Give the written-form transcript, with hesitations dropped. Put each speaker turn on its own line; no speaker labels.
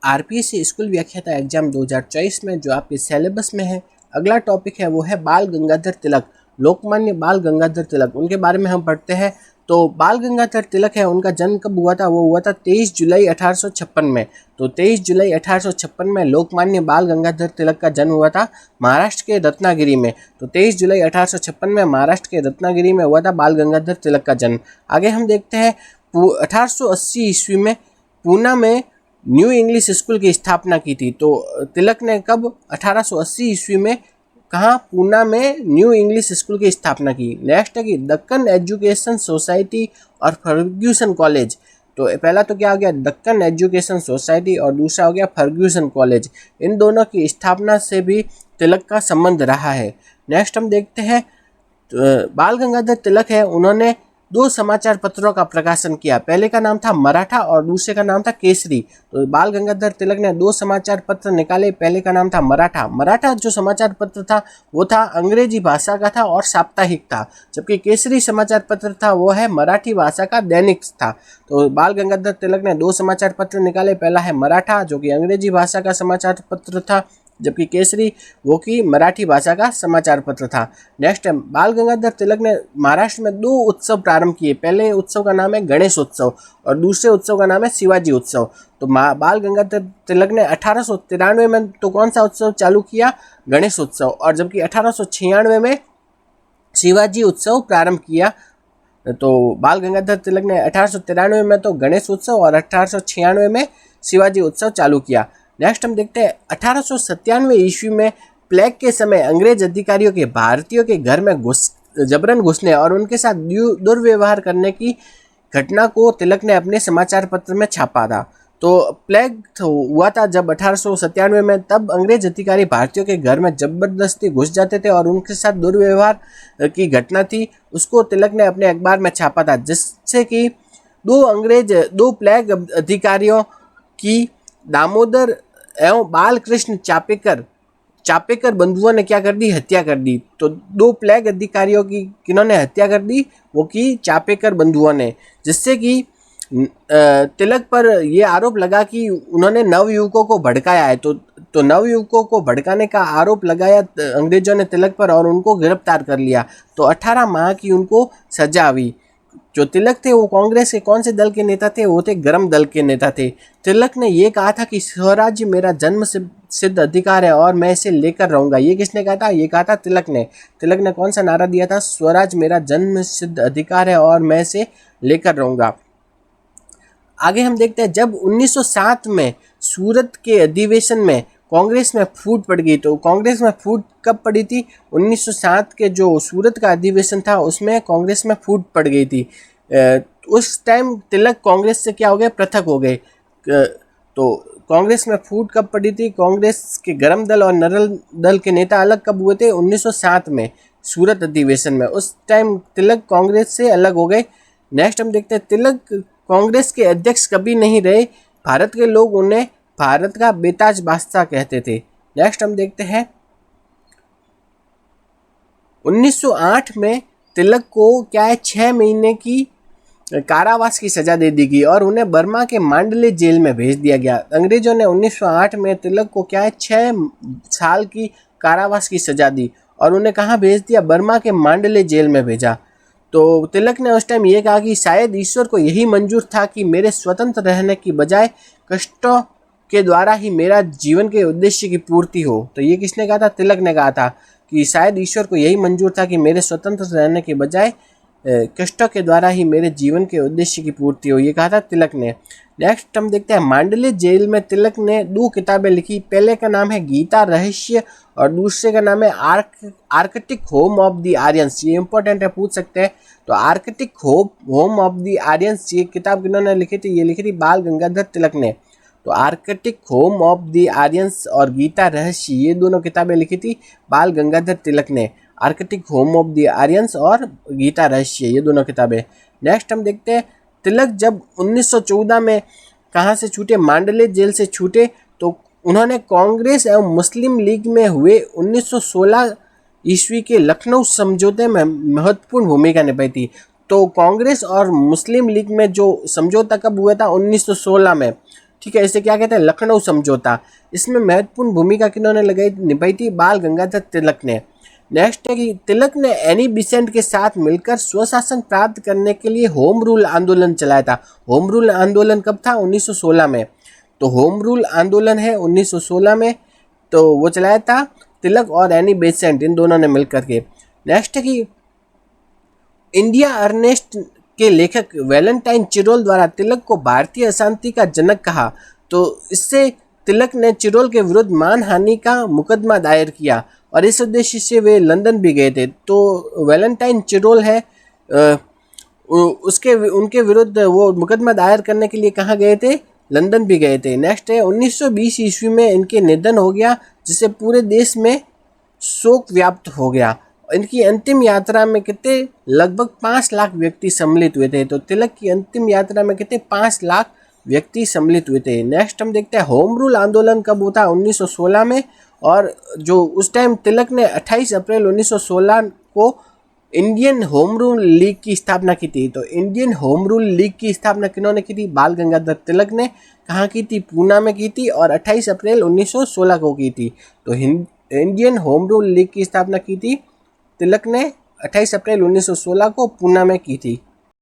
RPSC school व्याख्याता exam 2024 में जो आपके सिलेबस में है। अगला टॉपिक है वो है बाल गंगाधर तिलक, लोकमान्य बाल गंगाधर तिलक, उनके बारे में हम पढ़ते हैं। तो बाल गंगाधर तिलक है, उनका जन्म कब हुआ था? वो हुआ था 23 जुलाई 1856 में। तो 23 जुलाई 1856 में लोकमान्य बाल गंगाधर तिलक का जन्म हुआ था महाराष्ट्र के रत्नागिरी में। तो 23 जुलाई 1856 में महाराष्ट्र के रत्नागिरी में हुआ था बाल गंगाधर तिलक का जन्म। आगे हम देखते हैं 1880 ईस्वी में पूना में न्यू इंग्लिश स्कूल की स्थापना की थी। तो तिलक ने कब? 1880 ईस्वी में कहाँ? पूना में न्यू इंग्लिश स्कूल की स्थापना की। नेक्स्ट है कि दक्कन एजुकेशन सोसाइटी और फर्ग्यूसन कॉलेज। तो पहला तो क्या हो गया? दक्कन एजुकेशन सोसाइटी और दूसरा हो गया फर्ग्यूसन कॉलेज। इन दोनों की स्थापना से भी तिलक का संबंध रहा है। नेक्स्ट हम देखते हैं बाल गंगाधर तिलक है, उन्होंने 2 समाचार पत्रों का प्रकाशन किया। पहले का नाम था मराठा और दूसरे का नाम था केसरी। तो बाल गंगाधर तिलक ने 2 समाचार पत्र निकाले। पहले का नाम था मराठा। मराठा जो समाचार पत्र था वो था अंग्रेजी भाषा का था और साप्ताहिक था, जबकि केसरी समाचार पत्र था वो है मराठी भाषा का दैनिक था। तो बाल गंगाधर तिलक ने 2 समाचार पत्र निकाले। पहला है मराठा जो कि अंग्रेजी भाषा का समाचार पत्र था, जबकि केसरी वो की मराठी भाषा का समाचार पत्र था। नेक्स्ट है बाल गंगाधर तिलक ने महाराष्ट्र में 2 उत्सव प्रारंभ किए। पहले उत्सव का नाम है गणेश उत्सव और दूसरे उत्सव का नाम है शिवाजी उत्सव। तो बाल गंगाधर तिलक ने 1893 में तो कौन सा उत्सव चालू किया? गणेश उत्सव। और जबकि 1896 में शिवाजी उत्सव प्रारंभ किया। तो बाल गंगाधर तिलक ने 1893 में तो गणेश उत्सव और 1896 में शिवाजी उत्सव चालू किया। नेक्स्ट हम देखते हैं 1897 ईस्वी में प्लेग के समय अंग्रेज अधिकारियों के भारतीयों के घर में जबरन घुसने और उनके साथ दुर्व्यवहार करने की घटना को तिलक ने अपने समाचार पत्र में छापा था। तो प्लेग हुआ था जब 1897 में, तब अंग्रेज अधिकारी भारतीयों के घर में जबरदस्ती घुस जाते थे और उनके साथ दुर्व्यवहार की घटना थी, उसको तिलक ने अपने अखबार में छापा था, जिससे कि 2 प्लेग अधिकारियों की दामोदर एवं बालकृष्ण चापेकर बंधुओं ने क्या कर दी? हत्या कर दी। तो 2 प्लेग अधिकारियों की किन्होंने हत्या कर दी? वो की चापेकर बंधुओं ने, जिससे कि तिलक पर ये आरोप लगा कि उन्होंने नवयुवकों को भड़काया है। तो नवयुवकों को भड़काने का आरोप लगाया अंग्रेजों ने तिलक पर और उनको गिरफ्तार कर लिया। तो 18 माह की उनको सजा हुई। जो तिलक थे वो कांग्रेस के कौन से दल के नेता थे? वो थे गरम दल के नेता थे। तिलक ने ये कहा था कि स्वराज्य मेरा जन्म सिद्ध अधिकार है और मैं इसे लेकर रहूंगा। ये किसने कहा था? ये कहा था तिलक ने। तिलक ने कौन सा नारा दिया था? स्वराज मेरा जन्म सिद्ध अधिकार है और मैं इसे लेकर रहूंगा। आगे हम देखते हैं जब 1907 में सूरत के अधिवेशन में कांग्रेस में फूट पड़ गई। तो कांग्रेस में फूट कब पड़ी थी? 1907 के जो सूरत का अधिवेशन था उसमें कांग्रेस में फूट पड़ गई थी। उस टाइम तिलक कांग्रेस से क्या हो गए? पृथक हो गए। तो कांग्रेस में फूट कब पड़ी थी? कांग्रेस के गरम दल और नरम दल के नेता अलग कब हुए थे? 1907 में सूरत अधिवेशन में। उस टाइम तिलक कांग्रेस से अलग हो गए। नेक्स्ट हम देखते हैं तिलक कांग्रेस के अध्यक्ष कभी नहीं रहे। भारत के लोग उन्हें भारत का बेताज बादशाह कहते थे। नेक्स्ट हम देखते हैं 1908 में तिलक को क्या है? 6 महीने की कारावास की सजा दे दी गई और उन्हें बर्मा के मांडले जेल में भेज दिया गया। अंग्रेजों ने 1908 में तिलक को क्या है? 6 साल की कारावास की सजा दी और उन्हें कहाँ भेज दिया? बर्मा के मांडले जेल में भेजा। तो तिलक ने उस टाइम ये कहा कि शायद ईश्वर को यही मंजूर था कि मेरे स्वतंत्र रहने की बजाय कष्टों के द्वारा ही मेरा जीवन के उद्देश्य की पूर्ति हो। तो ये किसने कहा था? तिलक ने कहा था कि शायद ईश्वर को यही मंजूर था कि मेरे स्वतंत्र रहने के बजाय कष्टों के द्वारा ही मेरे जीवन के उद्देश्य की पूर्ति हो। ये कहा था तिलक ने। नेक्स्ट हम देखते हैं मांडले जेल में तिलक ने 2 किताबें लिखी। पहले का नाम है गीता रहस्य और दूसरे का नाम है Arctic home of the Aryans. ये इंपॉर्टेंट है, पूछ सकते हैं। तो Arctic home of the Aryans ये किताब किन्होंने लिखी थी? ये लिखी थी बाल गंगाधर तिलक ने। तो Arctic home of the Aryans और गीता रहस्य ये दोनों किताबें लिखी थी बाल गंगाधर तिलक ने। Arctic home of the Aryans और गीता रहस्य ये दोनों किताबें। नेक्स्ट हम देखते हैं तिलक जब 1914 में कहाँ से छूटे? मांडले जेल से छूटे। तो उन्होंने कांग्रेस एवं मुस्लिम लीग में हुए 1916 ईस्वी के लखनऊ समझौते में महत्वपूर्ण भूमिका निभाई थी। तो कांग्रेस और मुस्लिम लीग में जो समझौता कब हुआ था? 1916 में। ठीक है, इसे क्या कहते हैं, लखनऊ समझौता। इसमें महत्वपूर्ण भूमिका किन्होंने निभाई थी, बाल गंगाधर तिलक ने। नेक्स्ट है कि तिलक ने एनी बेसेंट के साथ मिलकर स्वशासन प्राप्त करने के लिए होम रूल आंदोलन चलाया था। होम रूल आंदोलन कब था, 1916 में। तो होम रूल आंदोलन है 1916 में, तो वो चलाया था तिलक और एनी बेसेंट, इन दोनों ने मिलकर के। नेक्स्ट है कि इंडिया अर्नेस्ट के लेखक वैलेंटाइन चिरोल द्वारा तिलक को भारतीय अशांति का जनक कहा। तो इससे तिलक ने चिरोल के विरुद्ध मानहानि का मुकदमा दायर किया और इस उद्देश्य से वे लंदन भी गए थे। तो वैलेंटाइन चिरोल है, उनके विरुद्ध वो मुकदमा दायर करने के लिए कहाँ गए थे, लंदन भी गए थे। नेक्स्ट है 1920 ईस्वी में इनके निधन हो गया, जिससे पूरे देश में शोक व्याप्त हो गया। इनकी अंतिम यात्रा में कितने, लगभग 5 लाख व्यक्ति सम्मिलित हुए थे। तो तिलक की अंतिम यात्रा में कितने, 5 लाख व्यक्ति सम्मिलित हुए थे। नेक्स्ट हम देखते हैं होम रूल आंदोलन कब हुआ, 1916 में। और जो उस टाइम तिलक ने 28 अप्रैल 1916 को इंडियन होम रूल लीग की स्थापना की थी। तो इंडियन होम रूल लीग की स्थापना किन्होंने की थी, बाल गंगाधर तिलक ने। कहाँ की थी, पूना में की थी और 28 अप्रैल 1916 को की थी। तो इंडियन होम रूल लीग की स्थापना की थी तिलक ने 28 अप्रैल 1916 को पूना में की थी।